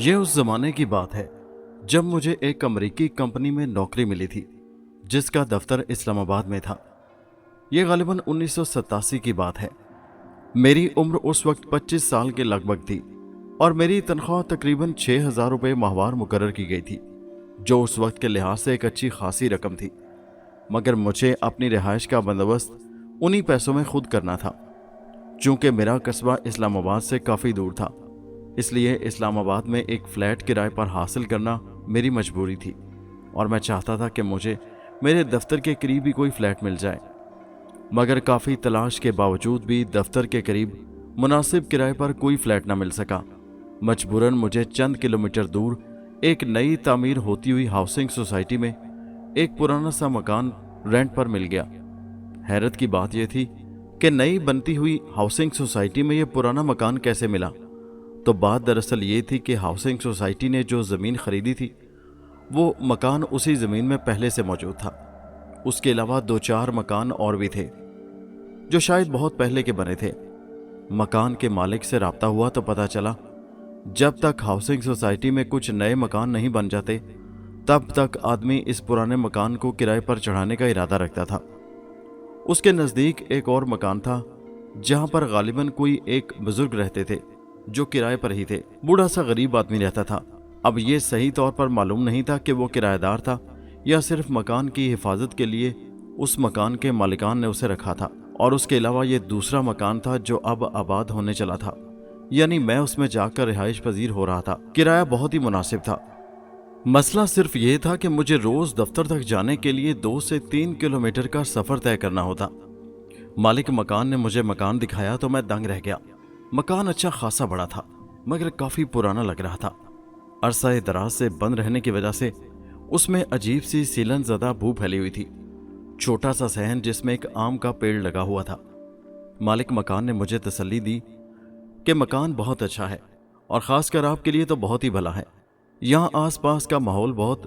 ये उस जमाने की बात है जब मुझे एक अमेरिकी कंपनी में नौकरी मिली थी जिसका दफ्तर इस्लामाबाद में था। ये गालिबन 1987 की बात है। मेरी उम्र उस वक्त 25 साल के लगभग थी और मेरी तनख्वाह तकरीबन 6,000 रुपये माहवार मुकर्रर की गई थी, जो उस वक्त के लिहाज से एक अच्छी खासी रकम थी। मगर मुझे अपनी रिहाइश का बंदोबस्त उन्हीं पैसों में खुद करना था। चूंकि मेरा कस्बा इस्लामाबाद से काफ़ी दूर था, इसलिए इस्लामाबाद में एक फ़्लैट किराए पर हासिल करना मेरी मजबूरी थी और मैं चाहता था कि मुझे मेरे दफ्तर के करीब ही कोई फ़्लैट मिल जाए। मगर काफ़ी तलाश के बावजूद भी दफ्तर के करीब मुनासिब किराए पर कोई फ़्लैट न मिल सका। मजबूरन मुझे चंद किलोमीटर दूर एक नई तामीर होती हुई हाउसिंग सोसाइटी में एक पुराना सा मकान रेंट पर मिल गया। हैरत की बात यह थी कि नई बनती हुई हाउसिंग सोसाइटी में यह पुराना मकान कैसे मिला। तो बात दरअसल ये थी कि हाउसिंग सोसाइटी ने जो ज़मीन खरीदी थी वो मकान उसी ज़मीन में पहले से मौजूद था। उसके अलावा 2-4 मकान और भी थे जो शायद बहुत पहले के बने थे। मकान के मालिक से राब्ता हुआ तो पता चला जब तक हाउसिंग सोसाइटी में कुछ नए मकान नहीं बन जाते तब तक आदमी इस पुराने मकान को किराए पर चढ़ाने का इरादा रखता था। उसके नज़दीक एक और मकान था जहां पर गालिबन कोई एक बुजुर्ग रहते थे जो किराए पर ही थे। बूढ़ा सा गरीब आदमी रहता था। अब ये सही तौर पर मालूम नहीं था कि वो किराएदार था या सिर्फ मकान की हिफाजत के लिए उस मकान के मालिकान ने उसे रखा था। और उसके अलावा ये दूसरा मकान था जो अब आबाद होने चला था, यानी मैं उसमें जाकर रिहाइश पजीर हो रहा था। किराया बहुत ही मुनासिब था। मसला सिर्फ ये था कि मुझे रोज दफ्तर तक जाने के लिए 2 से 3 किलोमीटर का सफर तय करना होता। मालिक मकान ने मुझे मकान दिखाया तो मैं दंग रह गया। मकान अच्छा खासा बड़ा था मगर काफी पुराना लग रहा था। अरसा दराज से बंद रहने की वजह से उसमें अजीब सी सीलन ज़दा बू फैली हुई थी। छोटा सा सहन जिसमें एक आम का पेड़ लगा हुआ था। मालिक मकान ने मुझे तसल्ली दी कि मकान बहुत अच्छा है और ख़ासकर आपके लिए तो बहुत ही भला है। यहाँ आसपास का माहौल बहुत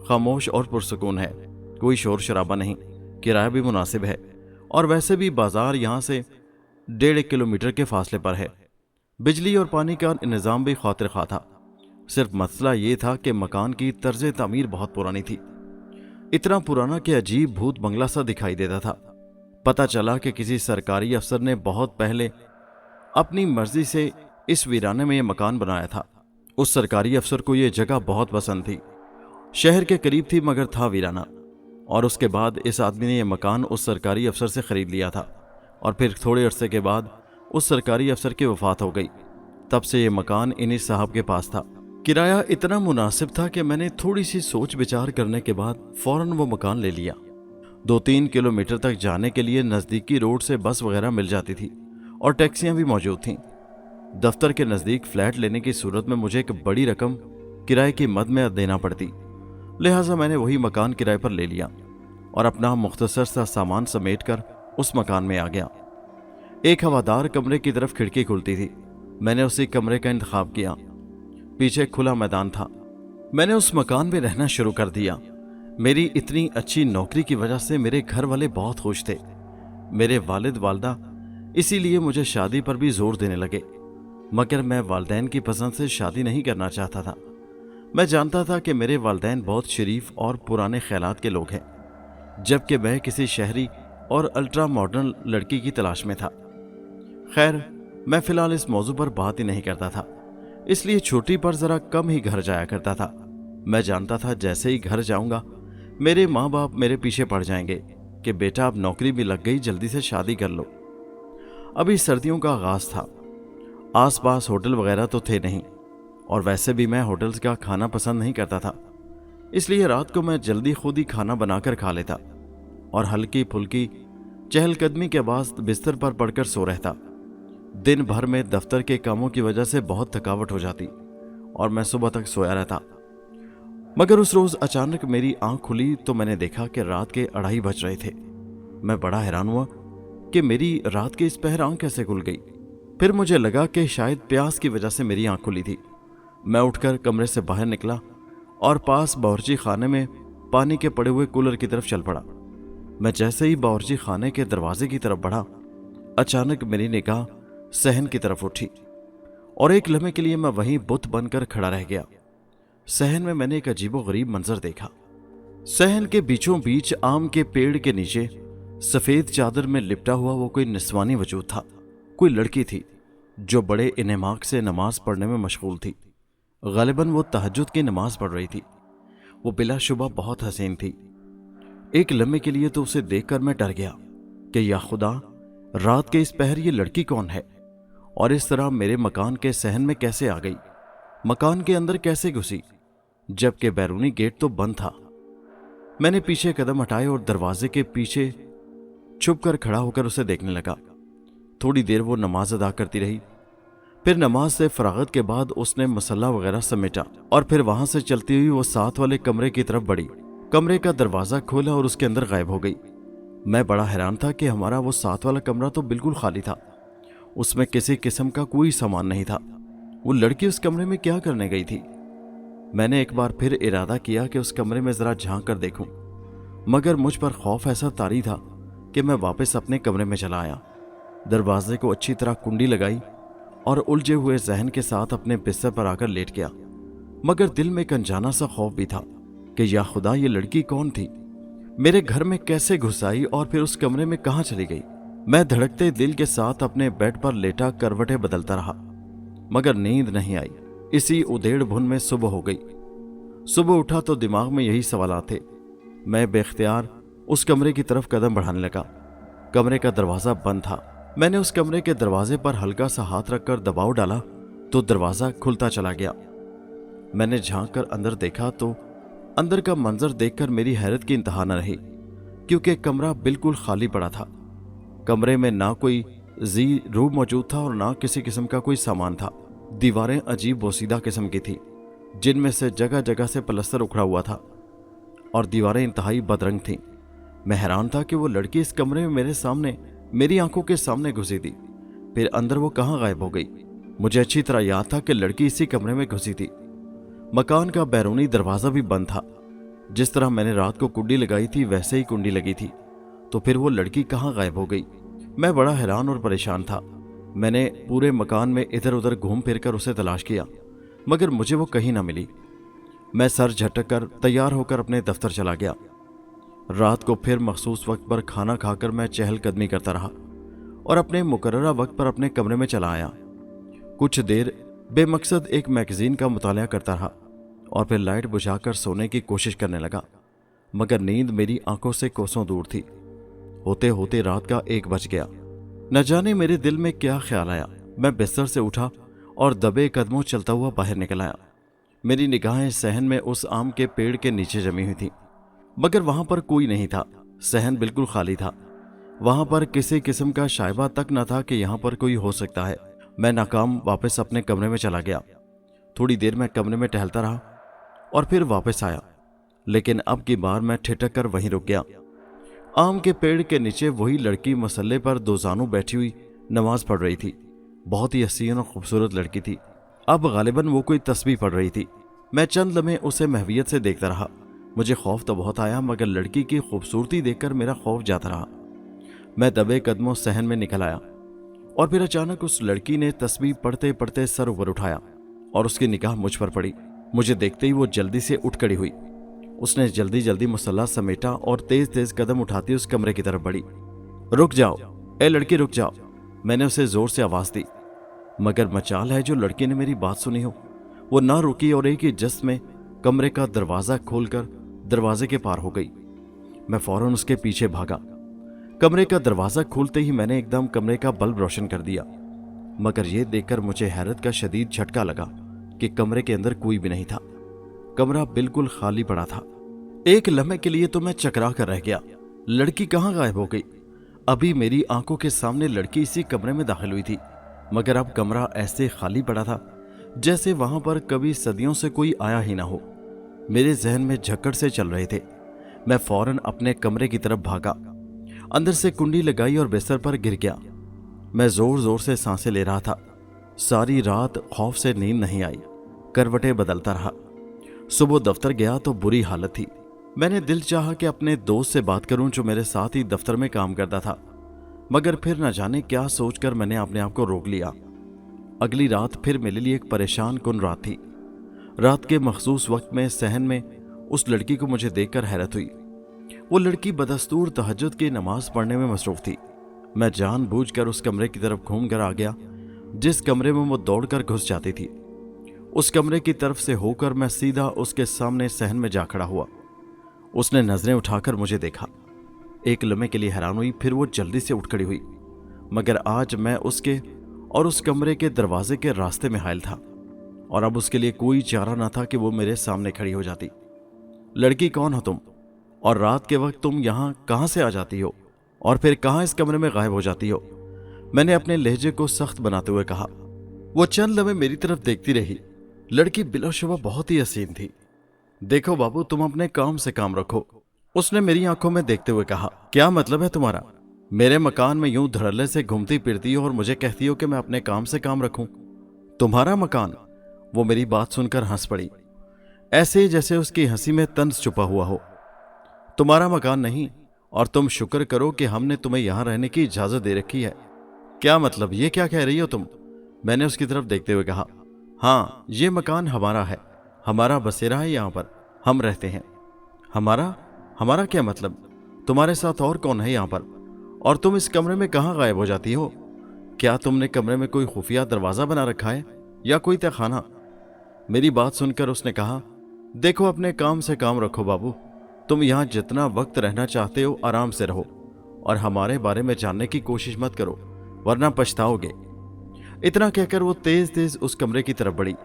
खामोश और पुरसकून है, कोई शोर शराबा नहीं, किराया भी मुनासिब है और वैसे भी बाजार यहाँ से 1.5 किलोमीटर के फासले पर है। बिजली और पानी का निज़ाम भी खातिर खा था। सिर्फ मसला ये था कि मकान की तर्ज तामीर बहुत पुरानी थी, इतना पुराना कि अजीब भूत बंगला सा दिखाई देता था। पता चला कि किसी सरकारी अफसर ने बहुत पहले अपनी मर्जी से इस वीराने में यह मकान बनाया था। उस सरकारी अफसर को यह जगह बहुत पसंद थी, शहर के करीब थी मगर था वीराना। और उसके बाद इस आदमी ने यह मकान उस सरकारी अफसर से ख़रीद लिया था और फिर थोड़े अरसे के बाद उस सरकारी अफसर की वफ़ात हो गई। तब से ये मकान इन्हीं साहब के पास था। किराया इतना मुनासिब था कि मैंने थोड़ी सी सोच विचार करने के बाद फ़ौरन वो मकान ले लिया। 2-3 किलोमीटर तक जाने के लिए नज़दीकी रोड से बस वगैरह मिल जाती थी और टैक्सियाँ भी मौजूद थीं। दफ्तर के नज़दीक फ़्लैट लेने की सूरत में मुझे एक बड़ी रकम किराए की मद में देना पड़ती, लिहाजा मैंने वही मकान किराए पर ले लिया और अपना मुख्तसर सा सामान समेट कर उस मकान में आ गया। एक हवादार कमरे की तरफ खिड़की खुलती थी। मैंने उसी कमरे का इंतखाब किया। पीछे खुला मैदान था। मैंने उस मकान में रहना शुरू कर दिया। मेरी इतनी अच्छी नौकरी की वजह से मेरे घर वाले बहुत खुश थे। मेरे वालिद वालदा इसीलिए मुझे शादी पर भी जोर देने लगे, मगर मैं वालदैन की पसंद से शादी नहीं करना चाहता था। मैं जानता था कि मेरे वालदैन बहुत शरीफ और पुराने ख्यालात के लोग हैं, जबकि मैं किसी शहरी और अल्ट्रा मॉडर्न लड़की की तलाश में था। खैर, मैं फ़िलहाल इस मौजू पर बात ही नहीं करता था, इसलिए छुट्टी पर ज़रा कम ही घर जाया करता था। मैं जानता था जैसे ही घर जाऊंगा मेरे माँ बाप मेरे पीछे पड़ जाएंगे कि बेटा अब नौकरी भी लग गई, जल्दी से शादी कर लो। अभी सर्दियों का आगाज़ था। आसपास होटल वगैरह तो थे नहीं और वैसे भी मैं होटल्स का खाना पसंद नहीं करता था, इसलिए रात को मैं जल्दी खुद ही खाना बनाकर खा लेता और हल्की फुल्की चहलकदमी के बाद बिस्तर पर पड़कर सो रहता। दिन भर में दफ्तर के कामों की वजह से बहुत थकावट हो जाती और मैं सुबह तक सोया रहता। मगर उस रोज़ अचानक मेरी आंख खुली तो मैंने देखा कि रात के 2:30 बज रहे थे। मैं बड़ा हैरान हुआ कि मेरी रात के इस पहर आंख कैसे खुल गई। फिर मुझे लगा कि शायद प्यास की वजह से मेरी आंख खुली थी। मैं उठकर कमरे से बाहर निकला और पास बावर्ची खाने में पानी के पड़े हुए कूलर की तरफ चल पड़ा। मैं जैसे ही बावर्ची खाने के दरवाजे की तरफ बढ़ा, अचानक मेरी निगाह सहन की तरफ उठी और एक लम्हे के लिए मैं वहीं बुत बनकर खड़ा रह गया। सहन में मैंने एक अजीबोगरीब मंजर देखा। सहन के बीचों बीच आम के पेड़ के नीचे सफेद चादर में लिपटा हुआ वो कोई निस्वानी वजूद था। कोई लड़की थी जो बड़े इनेमाक से नमाज पढ़ने में मशगूल थी। गालिबन वो तहज्जुद की नमाज पढ़ रही थी। वो बिलाशुबा बहुत हसीन थी। एक लम्हे के लिए तो उसे देखकर मैं डर गया कि या खुदा, रात के इस पहर ये लड़की कौन है और इस तरह मेरे मकान के सहन में कैसे आ गई, मकान के अंदर कैसे घुसी, जबकि बैरूनी गेट तो बंद था। मैंने पीछे कदम हटाए और दरवाजे के पीछे छुप कर खड़ा होकर उसे देखने लगा। थोड़ी देर वो नमाज अदा करती रही। फिर नमाज से फरागत के बाद उसने मसल्ला वगैरह समेटा और फिर वहां से चलती हुई वो साथ वाले कमरे की तरफ बढ़ी। कमरे का दरवाजा खोला और उसके अंदर गायब हो गई। मैं बड़ा हैरान था कि हमारा वो साथ वाला कमरा तो बिल्कुल खाली था। उसमें किसी किस्म का कोई सामान नहीं था। वो लड़की उस कमरे में क्या करने गई थी? मैंने एक बार फिर इरादा किया कि उस कमरे में जरा झांक कर देखूं, मगर मुझ पर खौफ ऐसा तारी था कि मैं वापस अपने कमरे में चला आया। दरवाजे को अच्छी तरह कुंडी लगाई और उलझे हुए जहन के साथ अपने बिस्तर पर आकर लेट गया। मगर दिल में एक अनजाना सा खौफ भी था कि या खुदा, ये लड़की कौन थी, मेरे घर में कैसे घुस आई और फिर उस कमरे में कहां चली गई। मैं धड़कते दिल के साथ अपने बेड पर लेटा करवटें बदलता रहा, मगर नींद नहीं आई। इसी उधेड़ भुन में सुबह हो गई। सुबह उठा तो दिमाग में यही सवालात थे। मैं बेख्तियार उस कमरे की तरफ कदम बढ़ाने लगा। कमरे का दरवाजा बंद था। मैंने उस कमरे के दरवाजे पर हल्का सा हाथ रखकर दबाव डाला तो दरवाजा खुलता चला गया। मैंने झांक कर अंदर देखा तो अंदर का मंजर देखकर मेरी हैरत की इंतहा न रही, क्योंकि कमरा बिल्कुल खाली पड़ा था। कमरे में ना कोई जी रूम मौजूद था और ना किसी किस्म का कोई सामान था। दीवारें अजीब बोसीदा किस्म की थी, जिनमें से जगह जगह से प्लास्टर उखड़ा हुआ था और दीवारें इंतहाई बदरंग थीं। मैं हैरान था कि वो लड़की इस कमरे में मेरे सामने, मेरी आंखों के सामने घुसी थी। फिर अंदर वो कहां गायब हो गई? मुझे अच्छी तरह याद था कि लड़की इसी कमरे में घुसी थी। मकान का बैरूनी दरवाजा भी बंद था। जिस तरह मैंने रात को कुंडी लगाई थी वैसे ही कुंडी लगी थी। तो फिर वो लड़की कहां गायब हो गई? मैं बड़ा हैरान और परेशान था। मैंने पूरे मकान में इधर उधर घूम फिर कर उसे तलाश किया, मगर मुझे वो कहीं ना मिली। मैं सर झटक कर तैयार होकर अपने दफ्तर चला गया। रात को फिर मखसूस वक्त पर खाना खाकर मैं चहलकदमी करता रहा और अपने मुकर्ररा वक्त पर अपने कमरे में चला आया। कुछ देर बेमकसद एक मैगजीन का मुताला करता रहा और फिर लाइट बुझाकर सोने की कोशिश करने लगा, मगर नींद मेरी आंखों से कोसों दूर थी। होते होते रात का 1 बज गया। न जाने मेरे दिल में क्या ख्याल आया। मैं बिस्तर से उठा और दबे कदमों चलता हुआ बाहर निकल आया। मेरी निगाहें सहन में उस आम के पेड़ के नीचे जमी हुई थी, मगर वहां पर कोई नहीं था। सहन बिल्कुल खाली था। वहां पर किसी किस्म का शायबा तक न था कि यहां पर कोई हो सकता है। मैं नाकाम वापस अपने कमरे में चला गया। थोड़ी देर मैं कमरे में टहलता रहा और फिर वापस आया, लेकिन अब की बार मैं ठिठक कर वहीं रुक गया। आम के पेड़ के नीचे वही लड़की मसल्ले पर दोजानू बैठी हुई नमाज पढ़ रही थी। बहुत ही हसीन और खूबसूरत लड़की थी। अब गालिबन वो कोई तस्बीह पढ़ रही थी। मैं चंद लम्हे उसे महवियत से देखता रहा। मुझे खौफ तो बहुत आया, मगर लड़की की खूबसूरती देखकर मेरा खौफ जाता रहा। मैं दबे कदमों सहन में निकल आया और फिर अचानक उस लड़की ने तस्बीह पढ़ते पढ़ते सर ऊपर उठाया और उसकी निगाह मुझ पर पड़ी। मुझे देखते ही वो जल्दी से उठ खड़ी हुई। उसने जल्दी जल्दी मुसल्ला समेटा और तेज तेज कदम उठाती उस कमरे की तरफ बढ़ी। रुक जाओ, ए लड़की रुक जाओ, मैंने उसे जोर से आवाज दी, मगर मचाल है जो लड़की ने मेरी बात सुनी हो। वो ना रुकी और एक ही जस्ट में कमरे का दरवाजा खोलकर दरवाजे के पार हो गई। मैं फौरन उसके पीछे भागा। कमरे का दरवाजा खोलते ही मैंने एकदम कमरे का बल्ब रोशन कर दिया, मगर यह देखकर मुझे हैरत का शदीद झटका लगा कि कमरे के अंदर कोई भी नहीं था। कमरा बिल्कुल खाली पड़ा था। एक लम्हे के लिए तो मैं चकरा कर रह गया। लड़की कहां गायब हो गई? अभी मेरी आंखों के सामने लड़की इसी कमरे में दाखिल हुई थी, मगर अब कमरा ऐसे खाली पड़ा था जैसे वहां पर कभी सदियों से कोई आया ही ना हो। मेरे जहन में झक्कड़ से चल रहे थे। मैं फौरन अपने कमरे की तरफ भागा, अंदर से कुंडी लगाई और बिस्तर पर गिर गया। मैं जोर जोर से सांसें ले रहा था। सारी रात खौफ से नींद नहीं आई। करवटें बदलता रहा। सुबह दफ्तर गया तो बुरी हालत थी। मैंने दिल चाहा कि अपने दोस्त से बात करूं जो मेरे साथ ही दफ्तर में काम करता था, मगर फिर न जाने क्या सोचकर मैंने अपने आप को रोक लिया। अगली रात फिर मेरे लिए एक परेशान कुन रात थी। रात के मखसूस वक्त में सहन में उस लड़की को मुझे देखकर हैरत हुई। वो लड़की बदस्तूर तहज्जुद की नमाज पढ़ने में मसरूफ थी। मैं जानबूझकर उस कमरे की तरफ घूम कर आ गया जिस कमरे में वो दौड़कर घुस जाती थी। उस कमरे की तरफ से होकर मैं सीधा उसके सामने सहन में जा खड़ा हुआ। उसने नजरें उठाकर मुझे देखा। एक लम्हे के लिए हैरान हुई, फिर वो जल्दी से उठ खड़ी हुई। मगर आज मैं उसके और उस कमरे के दरवाजे के रास्ते में हायल था और अब उसके लिए कोई चारा न था कि वो मेरे सामने खड़ी हो जाती। लड़की, कौन हो तुम? और रात के वक्त तुम यहाँ कहाँ से आ जाती हो और फिर कहाँ इस कमरे में गायब हो जाती हो? मैंने अपने लहजे को सख्त बनाते हुए कहा। वो चंद लम्हे मेरी तरफ देखती रही। लड़की बिलाशुबा बहुत ही हसीन थी। देखो बाबू, तुम अपने काम से काम रखो, उसने मेरी आंखों में देखते हुए कहा। क्या मतलब है तुम्हारा? मेरे मकान में यूं धड़ल्ले से घूमती फिरती हो और मुझे कहती हो कि मैं अपने काम से काम रखूं? तुम्हारा मकान? वो मेरी बात सुनकर हंस पड़ी, ऐसे जैसे उसकी हंसी में तंज छुपा हुआ हो। तुम्हारा मकान नहीं, और तुम शुक्र करो कि हमने तुम्हें यहां रहने की इजाजत दे रखी है। क्या मतलब? ये क्या कह रही हो तुम? मैंने उसकी तरफ देखते हुए कहा। हाँ, ये मकान हमारा है, हमारा बसेरा है, यहां पर हम रहते हैं। हमारा? हमारा क्या मतलब? तुम्हारे साथ और कौन है यहां पर? और तुम इस कमरे में कहां गायब हो जाती हो? क्या तुमने कमरे में कोई खुफिया दरवाजा बना रखा है या कोई तहखाना? मेरी बात सुनकर उसने कहा, देखो अपने काम से काम रखो बाबू, तुम यहां जितना वक्त रहना चाहते हो आराम से रहो और हमारे बारे में जानने की कोशिश मत करो वरना पछताओगे। इतना कहकर वो तेज तेज उस कमरे की तरफ बढ़ी।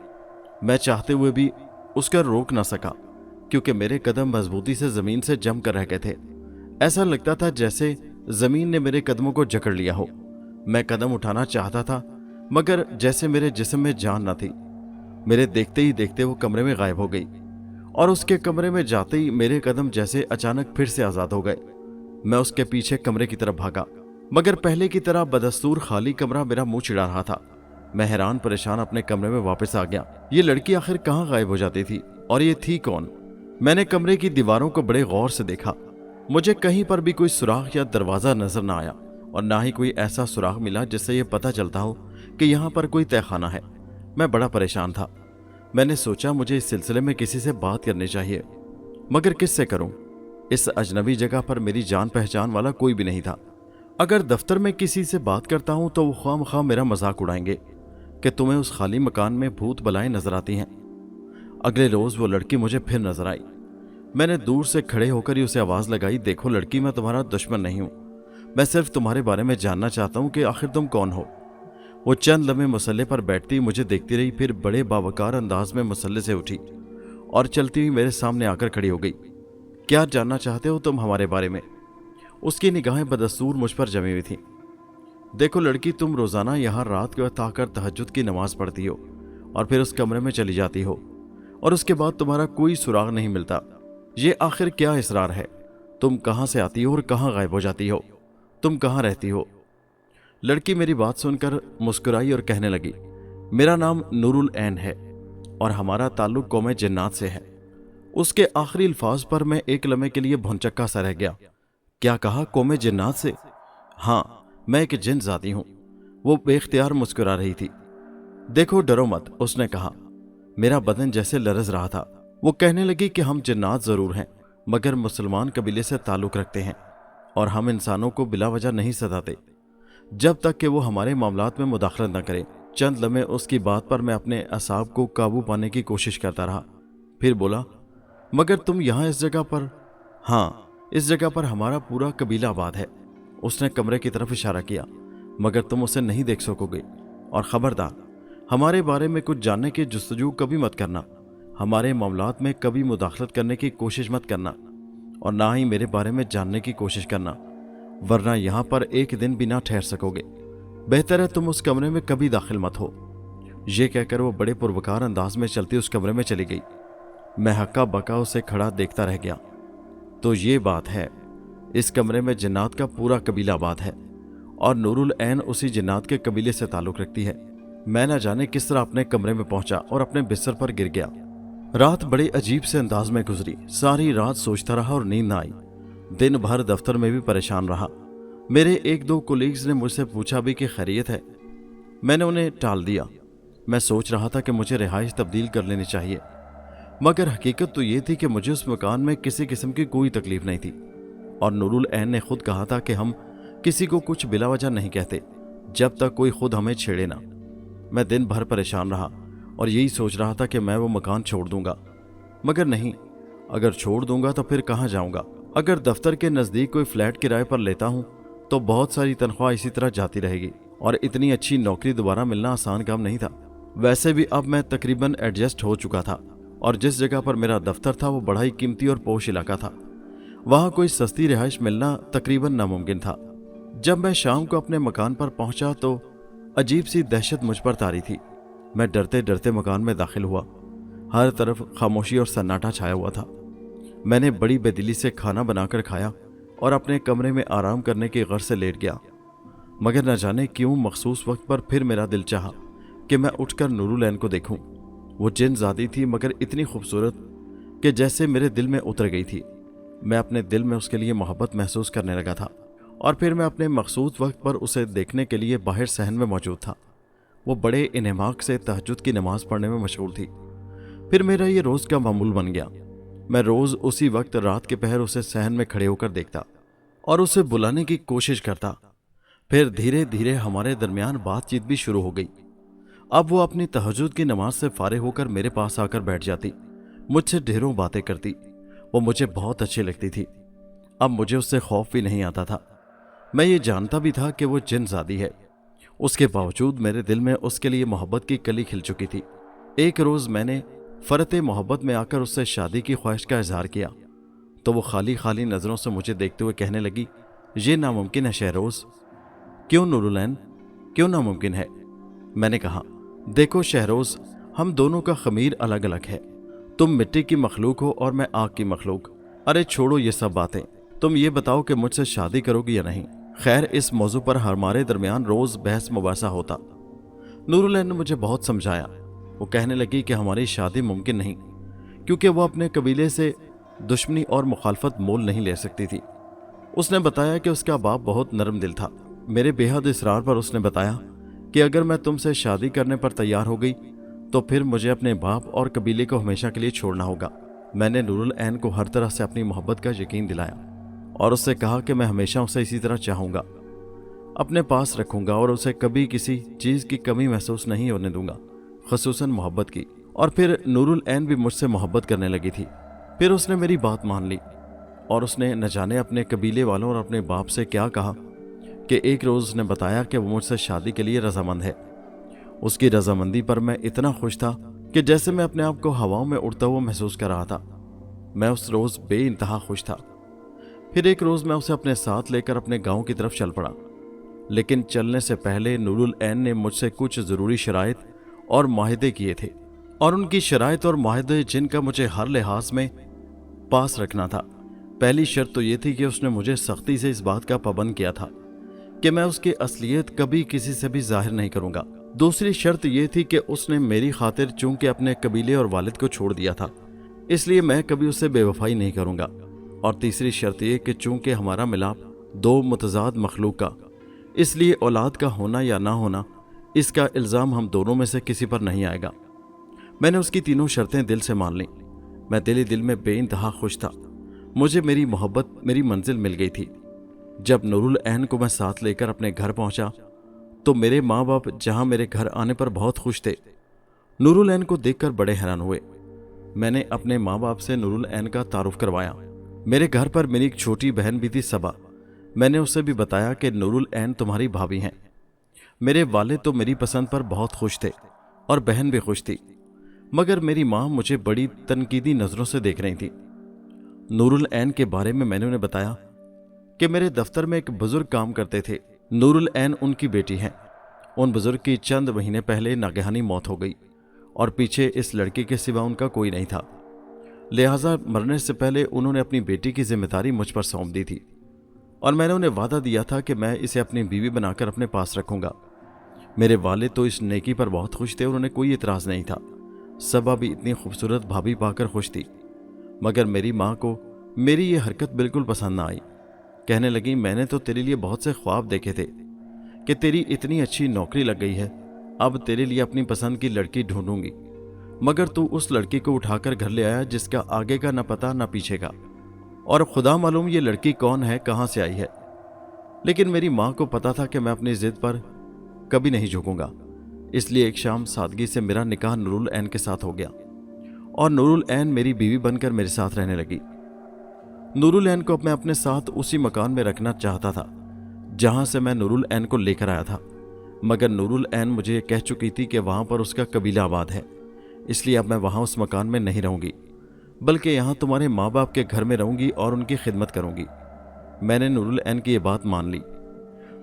मैं चाहते हुए भी उसका रोक ना सका क्योंकि मेरे कदम मजबूती से जमीन से जम कर रह गए थे। ऐसा लगता था जैसे जमीन ने मेरे कदमों को जकड़ लिया हो। मैं कदम उठाना चाहता था मगर जैसे मेरे जिस्म में जान न थी। मेरे देखते ही देखते वो कमरे में गायब हो गई और उसके कमरे में जाते ही मेरे कदम जैसे अचानक फिर से आजाद हो गए। मैं उसके पीछे कमरे की तरफ भागा मगर पहले की तरह बदस्तूर खाली कमरा मेरा मुंह चिढ़ा रहा था। मैं हैरान परेशान अपने कमरे में वापस आ गया। ये लड़की आखिर कहाँ गायब हो जाती थी और ये थी कौन? मैंने कमरे की दीवारों को बड़े गौर से देखा। मुझे कहीं पर भी कोई सुराख या दरवाजा नजर न आया और ना ही कोई ऐसा सुराख मिला जिससे यह पता चलता हो कि यहाँ पर कोई तहखाना है। मैं बड़ा परेशान था। मैंने सोचा मुझे इस सिलसिले में किसी से बात करनी चाहिए, मगर किससे करूं? इस अजनबी जगह पर मेरी जान पहचान वाला कोई भी नहीं था। अगर दफ्तर में किसी से बात करता हूं तो वो खामखा मेरा मजाक उड़ाएंगे कि तुम्हें उस खाली मकान में भूत बलाएं नजर आती हैं। अगले रोज वो लड़की मुझे फिर नजर आई। मैंने दूर से खड़े होकर ही उसे आवाज लगाई, देखो लड़की, मैं तुम्हारा दुश्मन नहीं हूं, मैं सिर्फ तुम्हारे बारे में जानना चाहता हूं कि आखिर तुम कौन हो। वो चंद लम्हे मुसल्ले पर बैठती मुझे देखती रही, फिर बड़े बावकार अंदाज में मुसल्ले से उठी और चलती हुई मेरे सामने आकर खड़ी हो गई। क्या जानना चाहते हो तुम हमारे बारे में? उसकी निगाहें बदस्तूर मुझ पर जमी हुई थी। देखो लड़की, तुम रोजाना यहाँ रात के वक्त आकर तहज्जुद की नमाज पढ़ती हो और फिर उस कमरे में चली जाती हो और उसके बाद तुम्हारा कोई सुराग नहीं मिलता। ये आखिर क्या इसरार है? तुम कहाँ से आती हो और कहाँ गायब हो जाती हो? तुम कहाँ रहती हो? लड़की मेरी बात सुनकर मुस्कुराई और कहने लगी, मेरा नाम नूरुल ऐन है और हमारा ताल्लुक कौमे जिन्नात से है। उसके आखिरी अल्फाज पर मैं एक लम्हे के लिए भौंचक्का सा रह गया। क्या कहा? कौमे जिन्नात से? हाँ, मैं एक जिन जाती हूं। वो बेख्तियार मुस्कुरा रही थी। देखो डरो मत, उसने कहा। मेरा बदन जैसे लरज रहा था। वो कहने लगी कि हम जिन्नात जरूर हैं मगर मुसलमान कबीले से ताल्लुक रखते हैं और हम इंसानों को बिला वजह नहीं सताते जब तक कि वो हमारे मामलात में मुदाखलत न करे। चंद लम्हे उसकी बात पर मैं अपने असाब को काबू पाने की कोशिश करता रहा। फिर बोला, मगर तुम यहाँ इस जगह पर? हाँ, इस जगह पर हमारा पूरा कबीला आबाद है। उसने कमरे की तरफ इशारा किया, मगर तुम उसे नहीं देख सकोगे। और खबरदार, हमारे बारे में कुछ जानने की जुस्तजू कभी मत करना, हमारे मामलात में कभी मुदाखलत करने की कोशिश मत करना और ना ही मेरे बारे में जानने की कोशिश करना, वरना यहाँ पर एक दिन भी ना ठहर सकोगे। बेहतर है तुम उस कमरे में कभी दाखिल मत हो। ये कहकर वो बड़े पुरवकार अंदाज में चलती उस कमरे में चली गई। मैं हक्का बक्का उसे खड़ा देखता रह गया। तो ये बात है, इस कमरे में जिन्नात का पूरा कबीला आबाद है और नूरुल ऐन उसी जिन्नात के कबीले से ताल्लुक रखती है। मैं न जाने किस तरह अपने कमरे में पहुंचा और अपने बिस्तर पर गिर गया। रात बड़े अजीब से अंदाज में गुजरी। सारी रात सोचता रहा और नींद न आई। दिन भर दफ्तर में भी परेशान रहा। मेरे एक दो कोलीग्स ने मुझसे पूछा भी कि खैरियत है। मैंने उन्हें टाल दिया मैं सोच रहा था कि मुझे रिहाइश तब्दील कर लेनी चाहिए, मगर हकीकत तो ये थी कि मुझे उस मकान में किसी किस्म की कोई तकलीफ नहीं थी। और नूरुल ऐन ने खुद कहा था कि हम किसी को कुछ बिला वजह नहीं कहते जब तक कोई खुद हमें छेड़े ना। मैं दिन भर परेशान रहा और यही सोच रहा था कि मैं वो मकान छोड़ दूंगा, मगर नहीं, अगर छोड़ दूंगा तो फिर कहाँ जाऊंगा। अगर दफ्तर के नज़दीक कोई फ्लैट किराए पर लेता हूँ तो बहुत सारी तनख्वाह इसी तरह जाती रहेगी, और इतनी अच्छी नौकरी दोबारा मिलना आसान काम नहीं था। वैसे भी अब मैं तकरीबन एडजस्ट हो चुका था, और जिस जगह पर मेरा दफ्तर था वो बड़ा ही कीमती और पोश इलाका था। वहाँ कोई सस्ती रिहाइश मिलना तकरीबन नामुमकिन था। जब मैं शाम को अपने मकान पर पहुंचा तो अजीब सी दहशत मुझ पर तारी थी। मैं डरते डरते मकान में दाखिल हुआ। हर तरफ खामोशी और सन्नाटा छाया हुआ था। मैंने बड़ी बेदिली से खाना बनाकर खाया और अपने कमरे में आराम करने की गर्ज से लेट गया, मगर न जाने क्यों मखसूस वक्त पर फिर मेरा दिल चाहा कि मैं उठकर नूरुल ऐन को देखूं। वो जिन्नज़ादी थी, मगर इतनी खूबसूरत कि जैसे मेरे दिल में उतर गई थी। मैं अपने दिल में उसके लिए मोहब्बत महसूस करने लगा था, और फिर मैं अपने मखसूस वक्त पर उसे देखने के लिए बाहर सहन में मौजूद था। वो बड़े इन्हमाक से तहज्जुद की नमाज पढ़ने में मशगूल थी। फिर मेरा ये रोज़ का मामूल बन गया। मैं रोज़ उसी वक्त रात के पहर उसे सहन में खड़े होकर देखता और उसे बुलाने की कोशिश करता। फिर धीरे धीरे हमारे दरमियान बातचीत भी शुरू हो गई। अब वो अपनी तहज्जुद की नमाज से फारिग होकर मेरे पास आकर बैठ जाती, मुझसे ढेरों बातें करती। वो मुझे बहुत अच्छी लगती थी। अब मुझे उससे खौफ भी नहीं आता था। मैं ये जानता भी था कि वो जिन्नज़ादी है, उसके बावजूद मेरे दिल में उसके लिए मोहब्बत की कली खिल चुकी थी। एक रोज़ मैंने फ़रत मोहब्बत में आकर उससे शादी की ख्वाहिश का इजहार किया तो वो खाली खाली नज़रों से मुझे देखते हुए कहने लगी, ये नामुमकिन है शहरोज़। क्यों नूरुल ऐन, क्यों नामुमकिन है? मैंने कहा, देखो शहरोज़, हम दोनों का ख़मीर अलग अलग है। तुम मिट्टी की मखलूक हो और मैं आग की मखलूक। अरे छोड़ो ये सब बातें, तुम ये बताओ कि मुझसे शादी करोगी या नहीं। खैर, इस मौजू पर हमारे दरमियान रोज़ बहस मुबासा होता। नूरुल ऐन ने मुझे बहुत समझाया। वो कहने लगी कि हमारी शादी मुमकिन नहीं, क्योंकि वो अपने कबीले से दुश्मनी और मुखालफत मोल नहीं ले सकती थी। उसने बताया कि उसका बाप बहुत नरम दिल था। मेरे बेहद इसरार पर उसने बताया कि अगर मैं तुमसे शादी करने पर तैयार हो गई तो फिर मुझे अपने बाप और कबीले को हमेशा के लिए छोड़ना होगा। मैंने नूरुल ऐन को हर तरह से अपनी मोहब्बत का यकीन दिलाया और उससे कहा कि मैं हमेशा उसे इसी तरह चाहूँगा, अपने पास रखूँगा और उसे कभी किसी चीज़ की कमी महसूस नहीं होने दूंगा, ख़ुसूसन मोहब्बत की। और फिर नूरुल ऐन भी मुझसे मोहब्बत करने लगी थी। फिर उसने मेरी बात मान ली और उसने न जाने अपने कबीले वालों और अपने बाप से क्या कहा कि एक रोज़ उसने बताया कि वो मुझसे शादी के लिए रजामंद है। उसकी रजामंदी पर मैं इतना खुश था कि जैसे मैं अपने आप को हवाओं में उड़ता हुआ महसूस कर रहा था। मैं उस रोज़ बेइंतहा खुश था। फिर एक रोज़ मैं उसे अपने साथ लेकर अपने गांव की तरफ चल पड़ा, लेकिन चलने से पहले नूरुल ऐन ने मुझसे कुछ ज़रूरी शराइत और माहिदे किए थे, और उनकी शराइत और माहिदे जिनका मुझे हर लिहाज में पास रखना था। पहली शर्त तो ये थी कि उसने मुझे सख्ती से इस बात का पाबंद किया था कि मैं उसकी असलियत कभी किसी से भी जाहिर नहीं करूंगा। दूसरी शर्त यह थी कि उसने मेरी खातिर चूंकि अपने कबीले और वालिद को छोड़ दिया था, इसलिए मैं कभी उससे बेवफाई नहीं करूंगा। और तीसरी शर्त यह कि चूंकि हमारा मिलाप दो मुतजाद मखलूक का, इसलिए औलाद का होना या ना होना, इसका इल्ज़ाम हम दोनों में से किसी पर नहीं आएगा। मैंने उसकी तीनों शर्तें दिल से मान लीं। मैं दिल ही दिल में बेइंतहा खुश था। मुझे मेरी मोहब्बत, मेरी मंजिल मिल गई थी। जब नूरुल ऐन को मैं साथ लेकर अपने घर पहुंचा तो मेरे माँ बाप जहां मेरे घर आने पर बहुत खुश थे, नूरुल ऐन को देखकर बड़े हैरान हुए। मैंने अपने माँ बाप से नूरुल ऐन का तारुफ करवाया। मेरे घर पर मेरी एक छोटी बहन भी थी, सबा। मैंने उसे भी बताया कि नूरुल ऐन तुम्हारी भाभी हैं। मेरे वालिद तो मेरी पसंद पर बहुत खुश थे और बहन भी खुश थी, मगर मेरी माँ मुझे बड़ी तनकीदी नज़रों से देख रही थी। नूरुल ऐन के बारे में मैंने उन्हें बताया कि मेरे दफ्तर में एक बुजुर्ग काम करते थे। नूरुल ऐन उनकी बेटी हैं। उन बुजुर्ग की चंद महीने पहले नागहानी मौत हो गई और पीछे इस लड़के के सिवा उनका कोई नहीं था। लिहाजा मरने से पहले उन्होंने अपनी बेटी की जिम्मेदारी मुझ पर सौंप दी थी और मैंने उन्हें वादा दिया था कि मैं इसे अपनी बीवी बनाकर अपने पास रखूंगा। मेरे वालिद तो इस नेकी पर बहुत खुश थे और उन्हें कोई इतराज़ नहीं था। सबा भी इतनी खूबसूरत भाभी पाकर खुश थी, मगर मेरी माँ को मेरी ये हरकत बिल्कुल पसंद ना आई। कहने लगी, मैंने तो तेरे लिए बहुत से ख्वाब देखे थे कि तेरी इतनी अच्छी नौकरी लग गई है अब तेरे लिए अपनी पसंद की लड़की ढूंढूंगी, मगर तू उस लड़की को उठाकर घर ले आया जिसका आगे का न पता न पीछे का, और खुदा मालूम ये लड़की कौन है, कहाँ से आई है। लेकिन मेरी माँ को पता था कि मैं अपनी जिद पर कभी नहीं झुकूंगा, इसलिए एक शाम सादगी से मेरा निकाह नूरुल ऐन के साथ हो गया और नूरुल ऐन मेरी बीवी बनकर मेरे साथ रहने लगी। नूरुल ऐन को मैं अपने साथ उसी मकान में रखना चाहता था जहां से मैं नूरुल ऐन को लेकर आया था, मगर नूरुल ऐन मुझे कह चुकी थी कि वहां पर उसका कबीला आबाद है, इसलिए अब मैं वहां उस मकान में नहीं रहूंगी, बल्कि यहाँ तुम्हारे माँ बाप के घर में रहूंगी और उनकी खिदमत करूंगी। मैंने नूरुल ऐन की ये बात मान ली।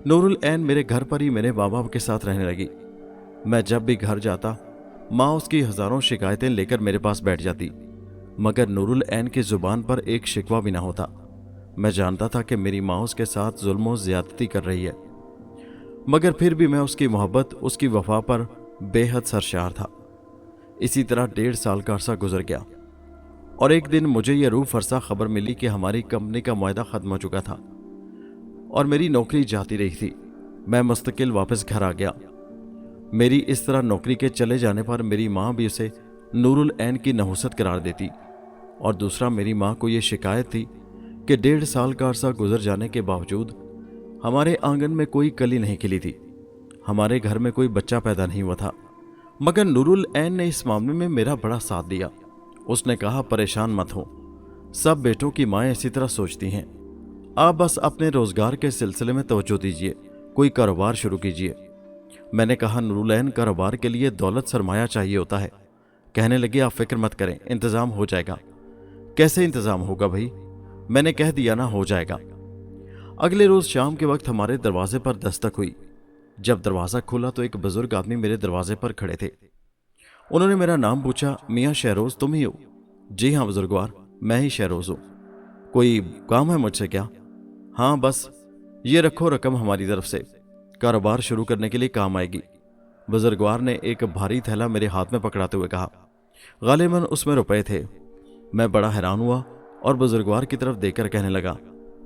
नूरुल ऐन मेरे घर पर ही मेरे माँ बाप के साथ रहने लगी। मैं जब भी घर जाता, माँ उसकी हजारों शिकायतें लेकर मेरे पास बैठ जाती, मगर नूरुल ऐन की जुबान पर एक शिकवा भी ना होता। मैं जानता था कि मेरी माँ उसके साथ जुल्म और ज्यादती कर रही है, मगर फिर भी मैं उसकी मोहब्बत, उसकी वफा पर बेहद सरशार था। इसी तरह 1.5 साल का अरसा गुजर गया और एक दिन मुझे यह रूह फरसा खबर मिली कि हमारी कंपनी का मुआहदा खत्म हो चुका था और मेरी नौकरी जाती रही थी। मैं मुस्तकिल वापस घर आ गया। मेरी इस तरह नौकरी के चले जाने पर मेरी माँ भी उसे नूरुल ऐन की नहुसत करार देती, और दूसरा मेरी माँ को यह शिकायत थी कि 1.5 साल का अरसा गुजर जाने के बावजूद हमारे आंगन में कोई कली नहीं खिली थी, हमारे घर में कोई बच्चा पैदा नहीं हुआ था। मगर नूरुल ऐन ने इस मामले में मेरा बड़ा साथ दिया। उसने कहा, परेशान मत हो, सब बेटों की माएँ इसी तरह सोचती हैं, आप बस अपने रोजगार के सिलसिले में तवज्जो दीजिए, कोई कारोबार शुरू कीजिए। मैंने कहा, नूरुल ऐन, कारोबार के लिए दौलत सरमाया चाहिए होता है। कहने लगी, आप फिक्र मत करें, इंतजाम हो जाएगा। कैसे इंतजाम होगा भाई? मैंने कह दिया ना, हो जाएगा। अगले रोज शाम के वक्त हमारे दरवाजे पर दस्तक हुई। जब दरवाजा खुला तो एक बुजुर्ग आदमी मेरे दरवाजे पर खड़े थे। उन्होंने मेरा नाम पूछा, मियाँ शहरोज तुम ही हो? जी हाँ बुजुर्गवार, मैं ही शहरोज हूँ। कोई काम है मुझसे क्या? हाँ बस ये रखो रकम हमारी तरफ से, कारोबार शुरू करने के लिए काम आएगी। बुजुर्गवार ने एक भारी थैला मेरे हाथ में पकड़ाते हुए कहा। गालिबन उसमें रुपए थे। मैं बड़ा हैरान हुआ और बुजुर्गवार की तरफ देखकर कहने लगा,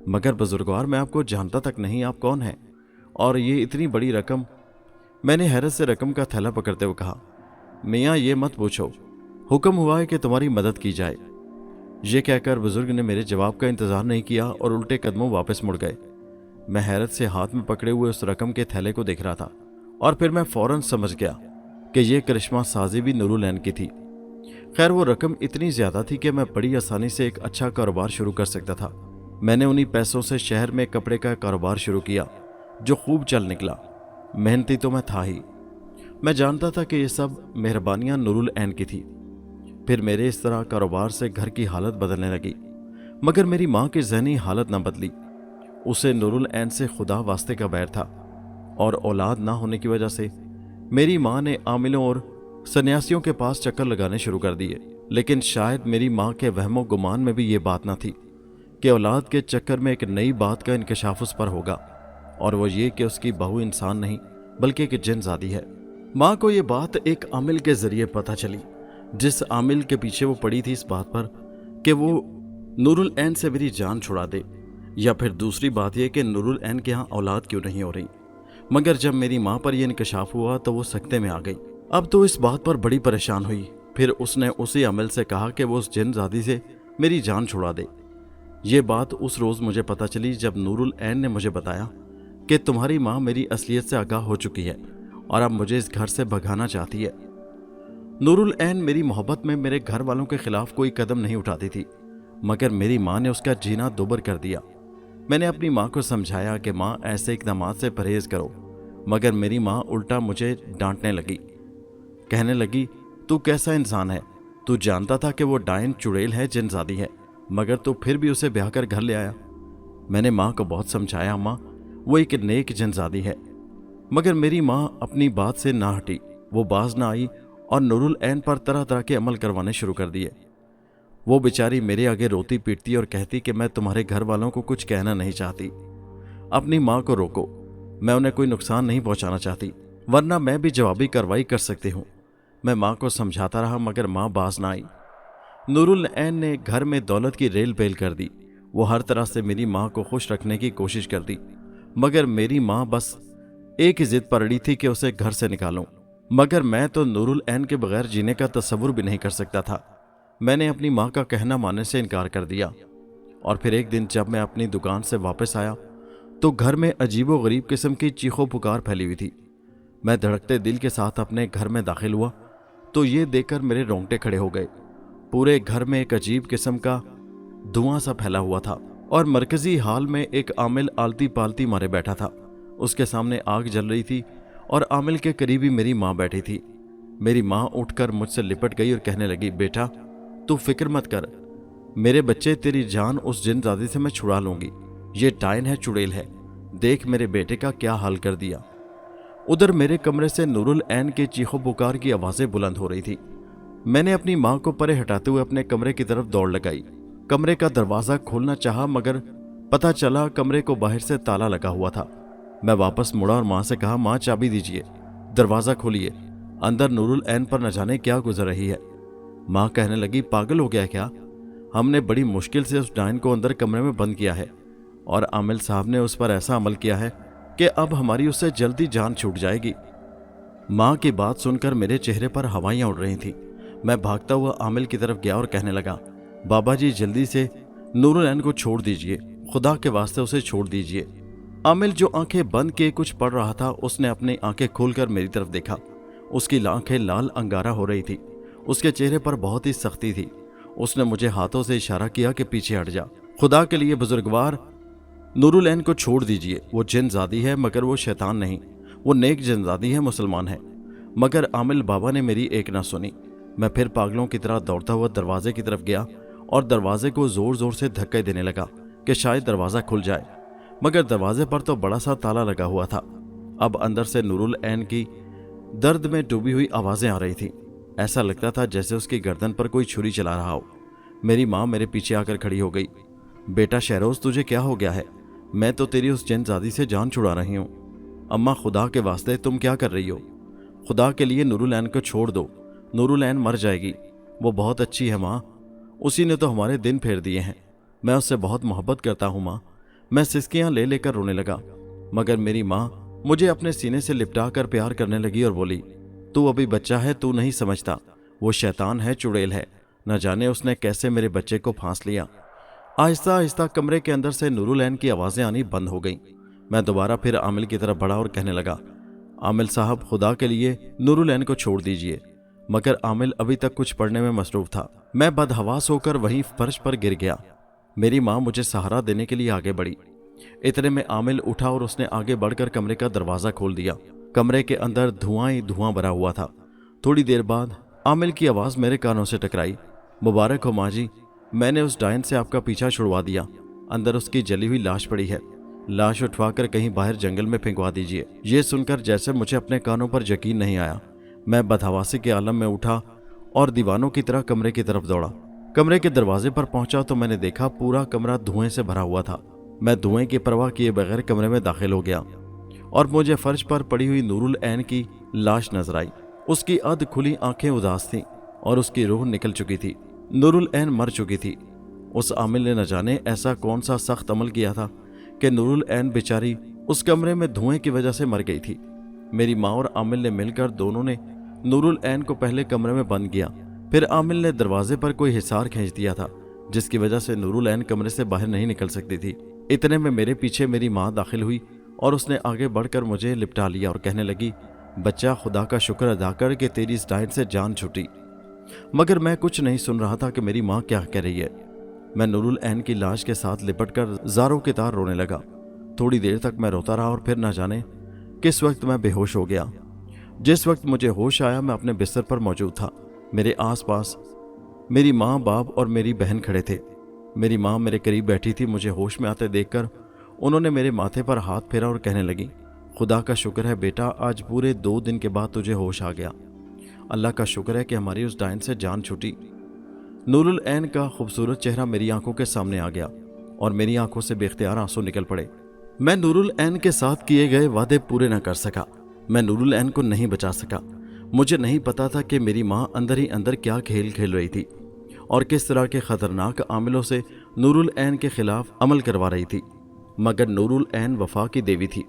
मगर बुजुर्गवार, मैं आपको जानता तक नहीं, आप कौन हैं और ये इतनी बड़ी रकम? मैंने हैरत से रकम का थैला पकड़ते हुए कहा, मियाँ ये मत पूछो, हुक्म हुआ है कि तुम्हारी मदद की जाए। ये कहकर बुजुर्ग ने मेरे जवाब का इंतजार नहीं किया और उल्टे कदमों वापस मुड़ गए। मैं हैरत से हाथ में पकड़े हुए उस रकम के थैले को देख रहा था और फिर मैं फौरन समझ गया कि यह करिश्मा साजी भी नूरुल ऐन की थी। खैर, वो रकम इतनी ज्यादा थी कि मैं बड़ी आसानी से एक अच्छा कारोबार शुरू कर सकता था। मैंने उन्हीं पैसों से शहर में कपड़े का कारोबार शुरू किया, जो खूब चल निकला। मेहनती तो मैं था ही। मैं जानता था कि ये सब मेहरबानियां नूरुल ऐन की थी। फिर मेरे इस तरह कारोबार से घर की हालत बदलने लगी, मगर मेरी माँ की ज़हनी हालत न बदली। उसे नूरुल ऐन से खुदा वास्ते का बैर था और औलाद ना होने की वजह से मेरी माँ ने आमिलों और सन्यासियों के पास चक्कर लगाने शुरू कर दिए। लेकिन शायद मेरी माँ के वहमो गुमान में भी ये बात ना थी कि औलाद के चक्कर में एक नई बात का इंकशाफ उस पर होगा, और वो ये कि उसकी बहू इंसान नहीं बल्कि एक जिन्नज़ादी है। माँ को ये बात एक आमिल के जरिए पता चली, जिस आमिल के पीछे वो पड़ी थी इस बात पर कि वो नूरुल ऐन से मेरी जान छुड़ा दे, या फिर दूसरी बात यह कि नूरुल ऐन के यहाँ औलाद क्यों नहीं हो रही। मगर जब मेरी माँ पर यह इंकशाफ हुआ तो वो सकते में आ गई। अब तो इस बात पर बड़ी परेशान हुई। फिर उसने उसी अमल से कहा कि वो उस जिन्नज़ादी से मेरी जान छुड़ा दे। ये बात उस रोज़ मुझे पता चली जब नूरुल ऐन ने मुझे बताया कि तुम्हारी माँ मेरी असलियत से आगाह हो चुकी है और अब मुझे इस घर से भगाना चाहती है। नूरुल ऐन मेरी मोहब्बत में मेरे घर वालों के खिलाफ कोई कदम नहीं उठाती थी, मगर मेरी माँ ने उसका जीना दोबर कर दिया। मैंने अपनी माँ को समझाया कि माँ, ऐसे इक़दामात से परहेज करो, मगर मेरी माँ उल्टा मुझे डांटने लगी। कहने लगी, तू कैसा इंसान है? तू जानता था कि वो डायन चुड़ैल है, जिन्नज़ादी है, मगर तू फिर भी उसे ब्याह कर घर ले आया। मैंने माँ को बहुत समझाया, माँ वो एक नेक जिन्नज़ादी है, मगर मेरी माँ अपनी बात से ना हटी। वो बाज ना आई और नूरुल ऐन पर तरह तरह के अमल करवाने शुरू कर दिए। वो बेचारी मेरे आगे रोती पीटती और कहती कि मैं तुम्हारे घर वालों को कुछ कहना नहीं चाहती, अपनी माँ को रोको, मैं उन्हें कोई नुकसान नहीं पहुंचाना चाहती, वरना मैं भी जवाबी कार्रवाई कर सकती हूँ। मैं माँ को समझाता रहा, मगर माँ बाज ना आई। नूरुल ऐन ने घर में दौलत की रेल पेल कर दी। वो हर तरह से मेरी माँ को खुश रखने की कोशिश कर दी, मगर मेरी माँ बस एक ही जिद पर अड़ी थी कि उसे घर से निकालूं। मगर मैं तो नूरुल ऐन के बगैर जीने का तस्वुर भी नहीं कर सकता था। मैंने अपनी माँ का कहना मानने से इनकार कर दिया। और फिर एक दिन जब मैं अपनी दुकान से वापस आया तो घर में अजीबो गरीब किस्म की चीखों पुकार फैली हुई थी। मैं धड़कते दिल के साथ अपने घर में दाखिल हुआ तो ये देखकर मेरे रोंगटे खड़े हो गए। पूरे घर में एक अजीब किस्म का धुआं सा फैला हुआ था और मरकजी हाल में एक आमिल आलती पालती मारे बैठा था। उसके सामने आग जल रही थी और आमिल के करीब ही मेरी माँ बैठी थी। मेरी माँ उठकर मुझसे लिपट गई और कहने लगी, बेटा तू फिक्र मत कर, मेरे बच्चे तेरी जान उस जिनजादी से मैं छुड़ा लूंगी। ये डायन है, चुड़ैल है, देख मेरे बेटे का क्या हाल कर दिया। उधर मेरे कमरे से नूरुल ऐन के चीखों पुकार की आवाजें बुलंद हो रही थी। मैंने अपनी माँ को परे हटाते हुए अपने कमरे की तरफ दौड़ लगाई। कमरे का दरवाजा खोलना चाहा मगर पता चला कमरे को बाहर से ताला लगा हुआ था। मैं वापस मुड़ा और माँ से कहा, माँ चाबी दीजिए, दरवाजा खोलिए, अंदर नूरुल ऐन पर न जाने क्या गुजर रही है। माँ कहने लगी, पागल हो गया क्या? हमने बड़ी मुश्किल से उस डायन को अंदर कमरे में बंद किया है और आमिल साहब ने उस पर ऐसा अमल किया है कि अब हमारी उससे जल्दी जान छूट जाएगी। माँ की बात सुनकर मेरे चेहरे पर हवाइयाँ उड़ रही थीं। मैं भागता हुआ आमिल की तरफ गया और कहने लगा, बाबा जी जल्दी से नूरुल ऐन को छोड़ दीजिए, खुदा के वास्ते उसे छोड़ दीजिए। आमिल जो आंखें बंद किए कुछ पढ़ रहा था, उसने अपनी आंखें खोलकर मेरी तरफ देखा। उसकी आंखें लाल अंगारा हो रही थी। उसके चेहरे पर बहुत ही सख्ती थी। उसने मुझे हाथों से इशारा किया कि पीछे हट जा। खुदा के लिए बुजुर्गवार, नूरुल ऐन को छोड़ दीजिए। वो जिनजादी है मगर वो शैतान नहीं, वो नेक जिनजादी है, मुसलमान है। मगर आमिल बाबा ने मेरी एक ना सुनी। मैं फिर पागलों की तरह दौड़ता हुआ दरवाजे की तरफ गया और दरवाजे को जोर जोर से धक्के देने लगा कि शायद दरवाज़ा खुल जाए, मगर दरवाजे पर तो बड़ा सा ताला लगा हुआ था। अब अंदर से नूरुल ऐन की दर्द में डूबी हुई आवाज़ें आ रही थीं। ऐसा लगता था जैसे उसकी गर्दन पर कोई छुरी चला रहा हो। मेरी माँ मेरे पीछे आकर खड़ी हो गई। बेटा शहरोज, तुझे क्या हो गया है? मैं तो तेरी उस जिनजादी से जान छुड़ा रही हूँ। अम्मा खुदा के वास्ते तुम क्या कर रही हो? खुदा के लिए नूरुल ऐन को छोड़ दो, नूरुल ऐन मर जाएगी। वो बहुत अच्छी है माँ, उसी ने तो हमारे दिन फेर दिए हैं। मैं उससे बहुत मोहब्बत करता हूँ माँ। मैं सिसकियाँ ले लेकर रोने लगा, मगर मेरी माँ मुझे अपने सीने से लिपटा कर प्यार करने लगी और बोली, तू अभी बच्चा है, तू नहीं समझता, वो शैतान है, चुड़ैल है, न जाने उसने कैसे मेरे बच्चे को फांस लिया। आहिस्ता आहिस्ता कमरे के अंदर से नूरुल ऐन की आवाज़ें आनी बंद हो गईं। मैं दोबारा फिर आमिल की तरफ बढ़ा और कहने लगा, आमिल साहब खुदा के लिए नूरुल ऐन को छोड़ दीजिए। मगर आमिल अभी तक कुछ पढ़ने में मसरूफ था। मैं बदहवास होकर वहीं फर्श पर गिर गया। मेरी माँ मुझे सहारा देने के लिए आगे बढ़ी। इतने में आमिल उठा और उसने आगे बढ़कर कमरे का दरवाज़ा खोल दिया। कमरे के अंदर धुआं ही धुआं भरा हुआ था। थोड़ी देर बाद आमिल की आवाज़ मेरे कानों से टकराई, मुबारक हो माँ जी, मैंने उस डायन से आपका पीछा छुड़वा दिया। अंदर उसकी जली हुई लाश पड़ी है, लाश उठवाकर कहीं बाहर जंगल में फेंकवा दीजिए। ये सुनकर जैसे मुझे अपने कानों पर यकीन नहीं आया, मैं बदहवासी के आलम में उठा और दीवानों की तरह कमरे की तरफ दौड़ा। कमरे के दरवाजे पर पहुंचा तो मैंने देखा पूरा कमरा धुएं से भरा हुआ था। मैं धुएं की परवाह किए बगैर कमरे में दाखिल हो गया और मुझे फर्श पर पड़ी हुई नूरुल ऐन की लाश नजर आई। उसकी अध खुली आंखें उदास थीं और उसकी रूह निकल चुकी थी। नूरुल ऐन मर चुकी थी। उस आमिल ने न जाने ऐसा कौन सा सख्त अमल किया था कि नूरुल ऐन बेचारी उस कमरे में धुएं की वजह से मर गई थी। मेरी माँ और आमिल ने मिलकर दोनों ने नूरुल ऐन को पहले कमरे में बंद किया, फिर आमिल ने दरवाजे पर कोई हिसार खींच दिया था जिसकी वजह से नूरुल ऐन कमरे से बाहर नहीं निकल सकती थी। इतने में मेरे पीछे मेरी माँ दाखिल हुई और उसने आगे बढ़कर मुझे लिपटा लिया और कहने लगी, बच्चा खुदा का शुक्र अदा कर कि तेरी इस डायन से जान छूटी। मगर मैं कुछ नहीं सुन रहा था कि मेरी माँ क्या कह रही है। मैं नूरुल ऐन की लाश के साथ लिपटकर ज़ारों के तार रोने लगा। थोड़ी देर तक मैं रोता रहा और फिर न जाने किस वक्त मैं बेहोश हो गया। जिस वक्त मुझे होश आया मैं अपने बिस्तर पर मौजूद था। मेरे आसपास मेरी माँ, बाप और मेरी बहन खड़े थे। मेरी माँ मेरे करीब बैठी थी। मुझे होश में आते देखकर उन्होंने मेरे माथे पर हाथ फेरा और कहने लगी, खुदा का शुक्र है बेटा, आज पूरे 2 दिन के बाद तुझे होश आ गया। अल्लाह का शुक्र है कि हमारी उस डायन से जान छूटी। नूरुल ऐन का खूबसूरत चेहरा मेरी आंखों के सामने आ गया और मेरी आंखों से बेख्तियार आंसू निकल पड़े। मैं नूरुल ऐन के साथ किए गए वादे पूरे न कर सका। मैं नूरुल ऐन को नहीं बचा सका। मुझे नहीं पता था कि मेरी माँ अंदर ही अंदर क्या खेल खेल रही थी और किस तरह के खतरनाक आमिलों से नूरुल ऐन के खिलाफ अमल करवा रही थी। मगर नूरुल ऐन वफा की देवी थी।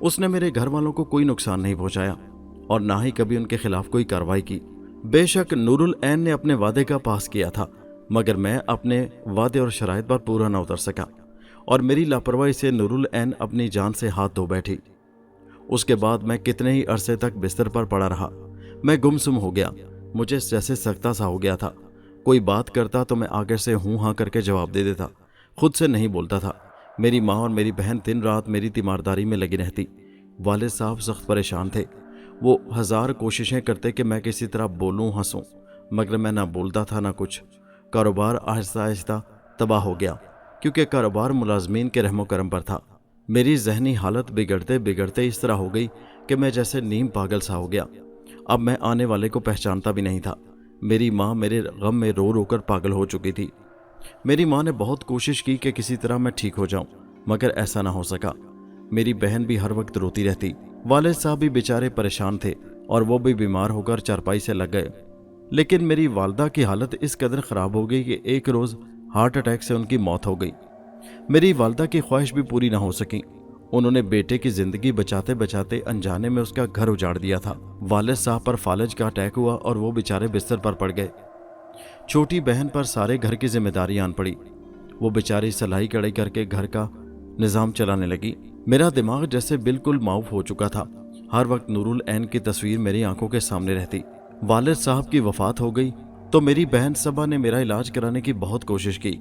उसने मेरे घर वालों को कोई नुकसान नहीं पहुंचाया। اور نہ ہی کبھی ان کے خلاف کوئی کارروائی کی۔ بے شک نورل عین نے اپنے وعدے کا پاس کیا تھا، مگر میں اپنے وعدے اور شرائط پر پورا نہ اتر سکا، اور میری لاپرواہی سے نورل عین اپنی جان سے ہاتھ دھو بیٹھی۔ اس کے بعد میں کتنے ہی عرصے تک بستر پر پڑا رہا۔ میں گمسم ہو گیا، مجھے جیسے سکتہ سا ہو گیا تھا۔ کوئی بات کرتا تو میں آگے سے ہوں ہاں کر کے جواب دے دیتا، خود سے نہیں بولتا تھا۔ میری ماں اور میری بہن دن رات میری تیمارداری میں لگی رہتی۔ والد صاحب سخت پریشان تھے۔ وہ ہزار کوششیں کرتے کہ میں کسی طرح بولوں ہنسوں، مگر میں نہ بولتا تھا نہ کچھ۔ کاروبار آہستہ آہستہ تباہ ہو گیا، کیونکہ کاروبار ملازمین کے رحم و کرم پر تھا۔ میری ذہنی حالت بگڑتے بگڑتے اس طرح ہو گئی کہ میں جیسے نیم پاگل سا ہو گیا۔ اب میں آنے والے کو پہچانتا بھی نہیں تھا۔ میری ماں میرے غم میں رو رو کر پاگل ہو چکی تھی۔ میری ماں نے بہت کوشش کی کہ کسی طرح میں ٹھیک ہو جاؤں، مگر ایسا نہ ہو سکا۔ میری بہن بھی ہر وقت روتی رہتی۔ والد صاحب بھی بیچارے پریشان تھے اور وہ بھی بیمار ہو کر چارپائی سے لگ گئے۔ لیکن میری والدہ کی حالت اس قدر خراب ہو گئی کہ ایک روز ہارٹ اٹیک سے ان کی موت ہو گئی۔ میری والدہ کی خواہش بھی پوری نہ ہو سکی۔ انہوں نے بیٹے کی زندگی بچاتے بچاتے انجانے میں اس کا گھر اجاڑ دیا تھا۔ والد صاحب پر فالج کا اٹیک ہوا اور وہ بیچارے بستر پر پڑ گئے۔ چھوٹی بہن پر سارے گھر کی ذمہ داری آن پڑی۔ وہ بیچاری سلائی کڑائی کر کے گھر کا نظام چلانے لگی۔ میرا دماغ جیسے بالکل معاف ہو چکا تھا۔ ہر وقت نورل عین کی تصویر میری آنکھوں کے سامنے رہتی۔ والد صاحب کی وفات ہو گئی تو میری بہن صبا نے میرا علاج کرانے کی بہت کوشش کی،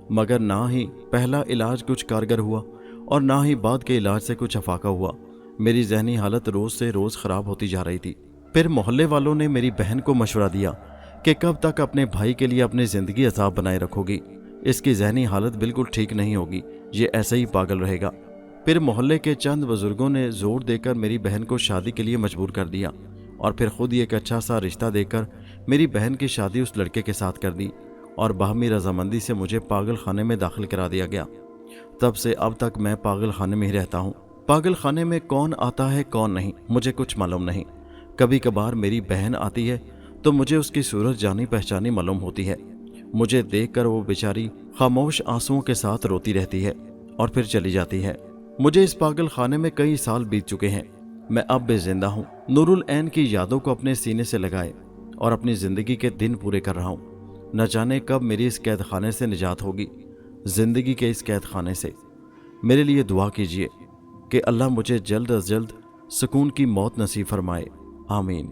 مگر نہ ہی پہلا علاج کچھ کارگر ہوا اور نہ ہی بعد کے علاج سے کچھ افاقہ ہوا۔ میری ذہنی حالت روز سے روز خراب ہوتی جا رہی تھی۔ پھر محلے والوں نے میری بہن کو مشورہ دیا کہ کب تک اپنے بھائی کے لیے اپنی زندگی عذاب بنائے رکھو گی، اس کی ذہنی حالت بالکل ٹھیک نہیں ہوگی، یہ ایسے ہی پاگل رہے گا۔ پھر محلے کے چند بزرگوں نے زور دے کر میری بہن کو شادی کے لیے مجبور کر دیا، اور پھر خود ایک اچھا سا رشتہ دے کر میری بہن کی شادی اس لڑکے کے ساتھ کر دی، اور باہمی رضامندی سے مجھے پاگل خانے میں داخل کرا دیا گیا۔ تب سے اب تک میں پاگل خانے میں ہی رہتا ہوں۔ پاگل خانے میں کون آتا ہے کون نہیں مجھے کچھ معلوم نہیں۔ کبھی کبھار میری بہن آتی ہے تو مجھے اس کی صورت جانی پہچانی معلوم ہوتی ہے۔ مجھے دیکھ کر وہ بیچاری خاموش آنسوؤں کے ساتھ روتی رہتی ہے اور پھر چلی جاتی ہے۔ مجھے اس پاگل خانے میں کئی سال بیت چکے ہیں۔ میں اب بھی زندہ ہوں، نورل عین کی یادوں کو اپنے سینے سے لگائے اور اپنی زندگی کے دن پورے کر رہا ہوں۔ نہ جانے کب میری اس قید خانے سے نجات ہوگی، زندگی کے اس قید خانے سے۔ میرے لیے دعا کیجیے کہ اللہ مجھے جلد از جلد سکون کی موت نصیب فرمائے، آمین۔